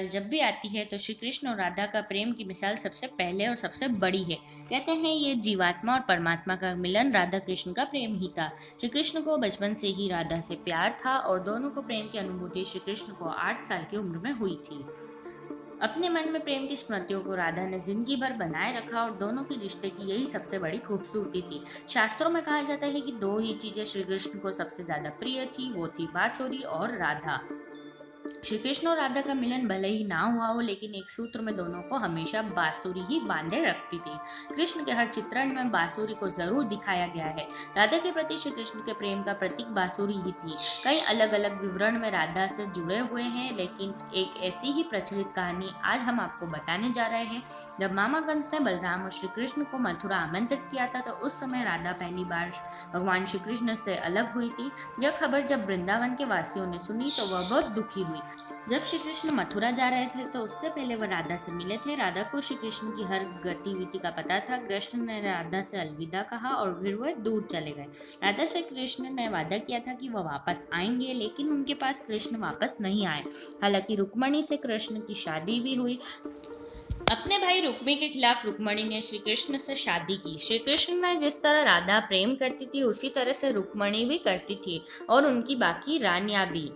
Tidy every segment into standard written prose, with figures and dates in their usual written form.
मिसाल जब भी आती है तो श्री कृष्ण और राधा का प्रेम की मिसाल सबसे पहले और सबसे बड़ी है। कहते हैं ये जीवात्मा और परमात्मा का मिलन राधा कृष्ण का प्रेम ही था। श्री कृष्ण को बचपन से ही राधा से प्यार था और दोनों को प्रेम की अनुभूति श्री कृष्ण को 8 साल की उम्र में हुई थी। अपने मन में प्रेम की स्मृतियों को राधा ने जिंदगी भर बनाए रखा और दोनों के रिश्ते की यही सबसे बड़ी खूबसूरती थी। शास्त्रों में कहा जाता है कि 2 ही चीजें श्री कृष्ण को सबसे ज्यादा प्रिय थी, वो थी बांसुरी और राधा। श्री कृष्ण और राधा का मिलन भले ही ना हुआ हो, लेकिन एक सूत्र में दोनों को हमेशा बांसुरी ही बांधे रखती थी। कृष्ण के हर चित्रण में बांसुरी को जरूर दिखाया गया है। राधा के प्रति श्री कृष्ण के प्रेम का प्रतीक बांसुरी ही थी। कई अलग अलग विवरण में राधा से जुड़े हुए हैं, लेकिन एक ऐसी ही प्रचलित कहानी आज हम आपको बताने जा रहे हैं। जब मामा कंस ने बलराम और श्री कृष्ण को मथुरा आमंत्रित किया था, तो उस समय राधा पहली बार भगवान श्री कृष्ण से अलग हुई थी। यह खबर जब वृंदावन के वासियों ने सुनी तो वह बहुत दुखी हुई। जब श्री कृष्ण मथुरा जा रहे थे तो उससे पहले वह राधा से मिले थे। राधा को श्री कृष्ण की हर गतिविधि का पता था। कृष्ण ने राधा से अलविदा कहा और फिर वह दूर चले गए। राधा से कृष्ण ने वादा किया था कि वह वापस आएंगे, लेकिन उनके पास कृष्ण वापस नहीं आए। हालांकि रुक्मणी से कृष्ण की शादी भी हुई। अपने भाई रुक्मी के खिलाफ रुक्मणी ने श्री कृष्ण से शादी की। श्री कृष्ण ने जिस तरह राधा प्रेम करती थी, उसी तरह से रुक्मणी भी करती थी और उनकी बाकी रानियां भी।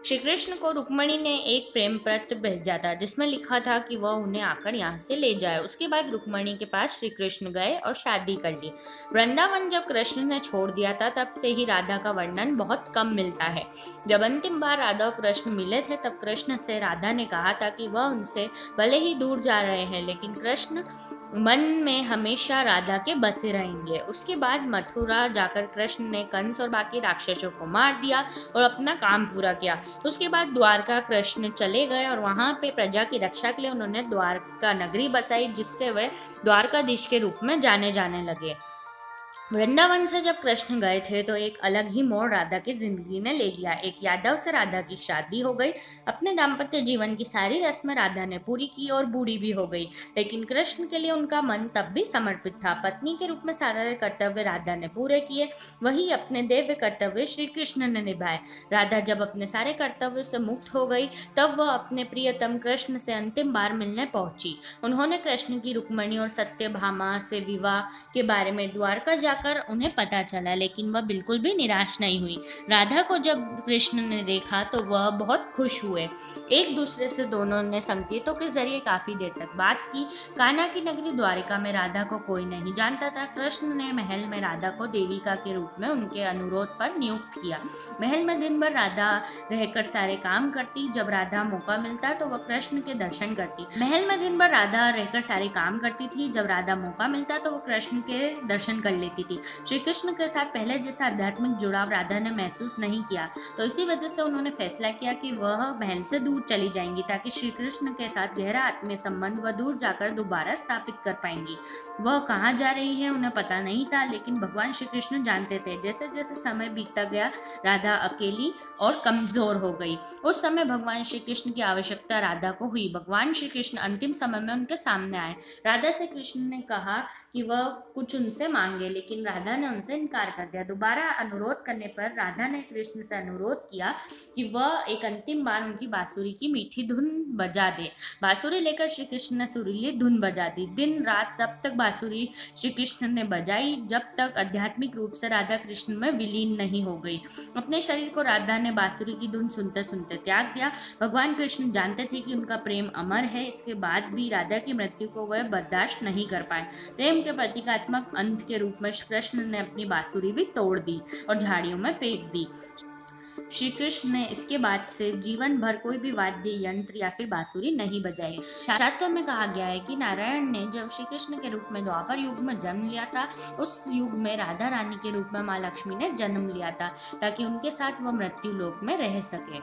श्री कृष्ण को रुक्मणी ने एक प्रेम पत्र भेजा था, जिसमें लिखा था कि वह उन्हें आकर यहाँ से ले जाए। उसके बाद रुक्मणी के पास श्री कृष्ण गए और शादी कर ली। वृंदावन जब कृष्ण ने छोड़ दिया था, तब से ही राधा का वर्णन बहुत कम मिलता है। जब अंतिम बार राधा और कृष्ण मिले थे, तब कृष्ण से राधा ने कहा था कि वह उनसे भले ही दूर जा रहे हैं, लेकिन कृष्ण मन में हमेशा राधा के बसे रहेंगे। उसके बाद मथुरा जाकर कृष्ण ने कंस और बाकी राक्षसों को मार दिया और अपना काम पूरा किया। उसके बाद द्वारका कृष्ण चले गए और वहां पे प्रजा की रक्षा के लिए उन्होंने द्वारका नगरी बसाई, जिससे वे द्वारकाधीश के रूप में जाने लगे। वृंदावन से जब कृष्ण गए थे तो एक अलग ही मोड़ राधा की जिंदगी ने ले लिया। एक यादव से राधा की शादी हो गई। अपने दाम्पत्य जीवन की सारी रस्में राधा ने पूरी की और बूढ़ी भी हो गई, लेकिन कृष्ण के लिए उनका मन तब भी समर्पित था। पत्नी के रूप में सारे कर्तव्य राधा ने पूरे किए, वही अपने दिव्य कर्तव्य श्री कृष्ण ने निभाए। राधा जब अपने सारे कर्तव्यों से मुक्त हो गई, तब वह अपने प्रियतम कृष्ण से अंतिम बार मिलने पहुंची। उन्होंने कृष्ण की रुक्मणी और सत्यभामा से विवाह के बारे में द्वारका जाकर उन्हें पता चला, लेकिन वह बिल्कुल भी निराश नहीं हुई। राधा को जब कृष्ण ने देखा तो वह बहुत खुश हुए। एक दूसरे से दोनों ने संकेतों के जरिए काफी देर तक बात की। कान्हा की नगरी द्वारिका में राधा को कोई नहीं जानता था। कृष्ण ने महल में राधा को देविका के रूप में उनके अनुरोध पर नियुक्त किया। महल में दिन भर राधा रहकर सारे काम करती। जब राधा मौका मिलता तो वह कृष्ण के दर्शन करती। महल में दिन भर राधा रहकर सारे काम करती थी। जब राधा मौका मिलता तो वह कृष्ण के दर्शन कर लेती थी। श्री कृष्ण के साथ पहले जैसा आध्यात्मिक जुड़ाव राधा ने महसूस नहीं किया, तो इसी वजह से उन्होंने फैसला किया कि वह महल से दूर चली जाएंगी, ताकि श्री कृष्ण के साथ गहरा आत्मीय संबंध वह दूर जाकर दोबारा स्थापित कर पाएंगी। वह कहाँ जा रही है उन्हें पता नहीं था, लेकिन भगवान श्री कृष्ण जानते थे। जैसे जैसे समय बीतता गया, राधा अकेली और कमजोर हो गई। उस समय भगवान श्री कृष्ण की आवश्यकता राधा को हुई। भगवान श्री कृष्ण अंतिम समय में उनके सामने आए। राधा से कृष्ण ने कहा कि वह कुछ उनसे मांगे, लेकिन राधा ने उनसे इनकार कर दिया। दोबारा अनुरोध करने पर राधा ने कृष्ण से अनुरोध किया कि वह एक अंतिम बार उनकी बांसुरी की मीठी धुन बजा दे। बांसुरी लेकर श्री कृष्ण ने सुरीली धुन बजा दी। दिन रात तब तक बांसुरी श्री कृष्ण ने बजाई, जब तक आध्यात्मिक रूप से राधा कृष्ण में विलीन नहीं हो गई। अपने शरीर को राधा ने बांसुरी की धुन सुनते सुनते त्याग दिया। भगवान कृष्ण जानते थे कि उनका प्रेम अमर है। इसके बाद भी राधा की मृत्यु को वह बर्दाश्त नहीं कर पाए। प्रेम के प्रतीकात्मक अंत के रूप में कृष्ण ने अपनी बांसुरी भी तोड़ दी और झाड़ियों में फेंक दी। श्री कृष्ण ने इसके बाद से जीवन भर कोई भी वाद्य यंत्र या फिर बांसुरी नहीं बजाई। शास्त्रों में कहा गया है कि नारायण ने जब श्री कृष्ण के रूप में द्वापर युग में जन्म लिया था, उस युग में राधा रानी के रूप में माँ लक्ष्मी ने जन्म लिया था, ताकि उनके साथ वह मृत्यु लोक में रह सके।